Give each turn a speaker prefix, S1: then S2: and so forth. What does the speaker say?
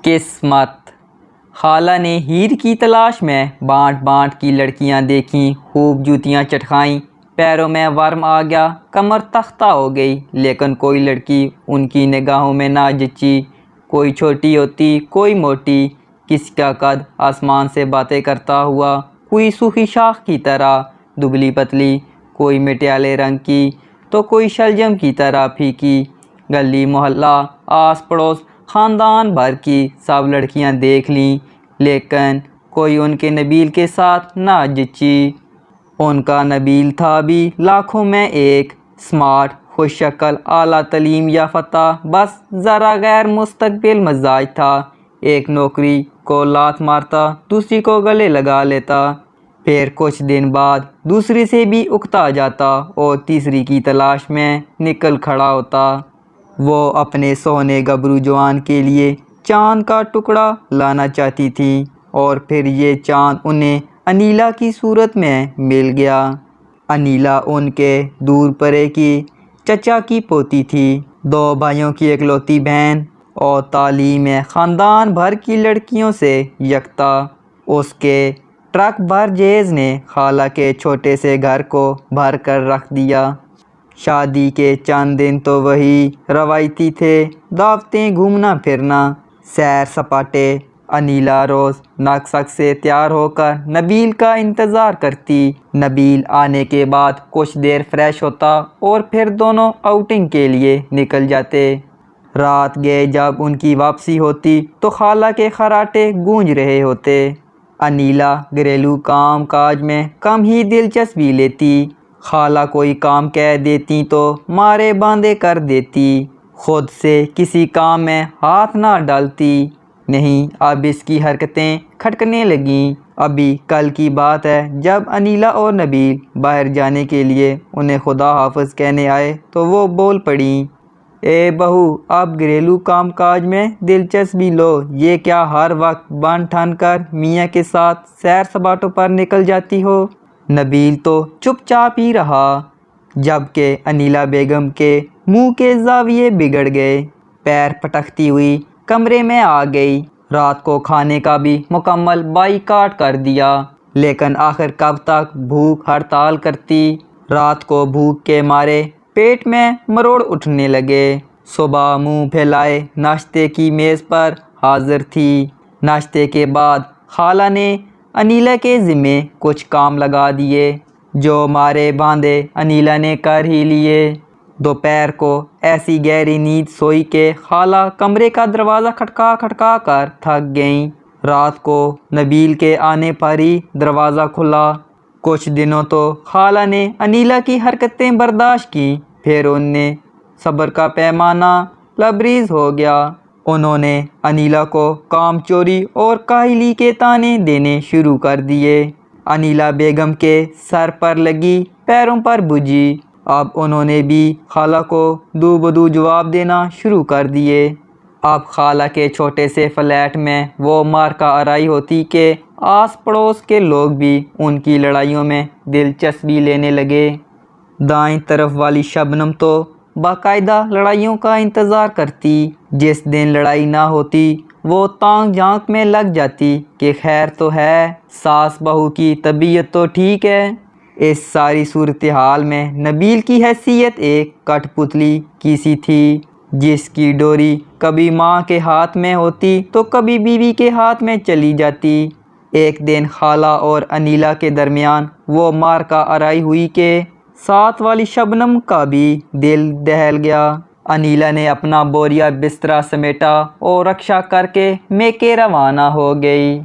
S1: قسمت۔ خالہ نے ہیر کی تلاش میں بانٹ بانٹ کی لڑکیاں دیکھیں، خوب جوتیاں چٹکائیں، پیروں میں ورم آ گیا، کمر تختہ ہو گئی، لیکن کوئی لڑکی ان کی نگاہوں میں نہ جچی۔ کوئی چھوٹی ہوتی، کوئی موٹی، کسی کا قد آسمان سے باتیں کرتا ہوا، کوئی سوکھی شاخ کی طرح دبلی پتلی، کوئی مٹیالے رنگ کی تو کوئی شلجم کی طرح پھیکی۔ گلی محلہ، آس پڑوس، خاندان بھر کی سب لڑکیاں دیکھ لیں، لیکن کوئی ان کے نبیل کے ساتھ نہ جچی۔ ان کا نبیل تھا بھی لاکھوں میں ایک، سمارٹ، خوش شکل، اعلیٰ تعلیم یافتہ، بس ذرا غیر مستقبل مزاج تھا۔ ایک نوکری کو لات مارتا، دوسری کو گلے لگا لیتا، پھر کچھ دن بعد دوسری سے بھی اکتا جاتا اور تیسری کی تلاش میں نکل کھڑا ہوتا۔ وہ اپنے سونے گبرو جوان کے لیے چاند کا ٹکڑا لانا چاہتی تھی، اور پھر یہ چاند انہیں انیلا کی صورت میں مل گیا۔ انیلا ان کے دور پرے کی چچا کی پوتی تھی، 2 بھائیوں کی اکلوتی بہن، اور تعلیم میں خاندان بھر کی لڑکیوں سے یکتا۔ اس کے ٹرک بھر جہیز نے خالہ کے چھوٹے سے گھر کو بھر کر رکھ دیا۔ شادی کے چند دن تو وہی روایتی تھے، دعوتیں، گھومنا پھرنا، سیر سپاٹے۔ انیلا روز ناک سے تیار ہو کر نبیل کا انتظار کرتی۔ نبیل آنے کے بعد کچھ دیر فریش ہوتا اور پھر دونوں آؤٹنگ کے لیے نکل جاتے۔ رات گئے جب ان کی واپسی ہوتی تو خالہ کے خراٹے گونج رہے ہوتے۔ انیلا گھریلو کام کاج میں کم ہی دلچسپی لیتی۔ خالہ کوئی کام کہہ دیتی تو مارے باندھے کر دیتی، خود سے کسی کام میں ہاتھ نہ ڈالتی۔ نہیں، اب اس کی حرکتیں کھٹکنے لگیں۔ ابھی کل کی بات ہے، جب انیلا اور نبیل باہر جانے کے لیے انہیں خدا حافظ کہنے آئے تو وہ بول پڑیں، اے بہو، اب گھریلو کام کاج میں دلچسپی لو، یہ کیا ہر وقت بن ٹھن کر میاں کے ساتھ سیر سپاٹوں پر نکل جاتی ہو؟ نبیل تو چپ چاپ ہی رہا، جبکہ انیلا بیگم کے منہ کے زاویے بگڑ گئے۔ پیر پٹکتی ہوئی کمرے میں آ گئی۔ رات کو کھانے کا بھی مکمل بائیکاٹ کر دیا، لیکن آخر کب تک بھوک ہڑتال کرتی؟ رات کو بھوک کے مارے پیٹ میں مروڑ اٹھنے لگے۔ صبح منہ پھیلائے ناشتے کی میز پر حاضر تھی۔ ناشتے کے بعد خالہ نے انیلا کے ذمے کچھ کام لگا دیے، جو مارے باندھے انیلا نے کر ہی لیے۔ دوپہر کو ایسی گہری نیند سوئی کہ خالہ کمرے کا دروازہ کھٹکا کھٹکا کر تھک گئیں۔ رات کو نبیل کے آنے پر ہی دروازہ کھلا۔ کچھ دنوں تو خالہ نے انیلا کی حرکتیں برداشت کیں، پھر ان نے صبر کا پیمانہ لبریز ہو گیا۔ انہوں نے انیلا کو کام چوری اور کاہلی کے طعنے دینے شروع کر دیے۔ انیلا بیگم کے سر پر لگی، پیروں پر بجھی۔ اب انہوں نے بھی خالہ کو دو بدو جواب دینا شروع کر دیے۔ اب خالہ کے چھوٹے سے فلیٹ میں وہ مارکا آرائی ہوتی کہ آس پڑوس کے لوگ بھی ان کی لڑائیوں میں دلچسپی لینے لگے۔ دائیں طرف والی شبنم تو باقاعدہ لڑائیوں کا انتظار کرتی۔ جس دن لڑائی نہ ہوتی وہ تانگ جھانک میں لگ جاتی کہ خیر تو ہے، ساس بہو کی طبیعت تو ٹھیک ہے۔ اس ساری صورتحال میں نبیل کی حیثیت ایک کٹ پتلی کی سی تھی، جس کی ڈوری کبھی ماں کے ہاتھ میں ہوتی تو کبھی بیوی کے ہاتھ میں چلی جاتی۔ ایک دن خالہ اور انیلا کے درمیان وہ مارکا آرائی ہوئی کہ ساتھ والی شبنم کا بھی دل دہل گیا۔ انیلا نے اپنا بوریا بسترا سمیٹا اور رکشا کر کے میکے روانہ ہو گئی۔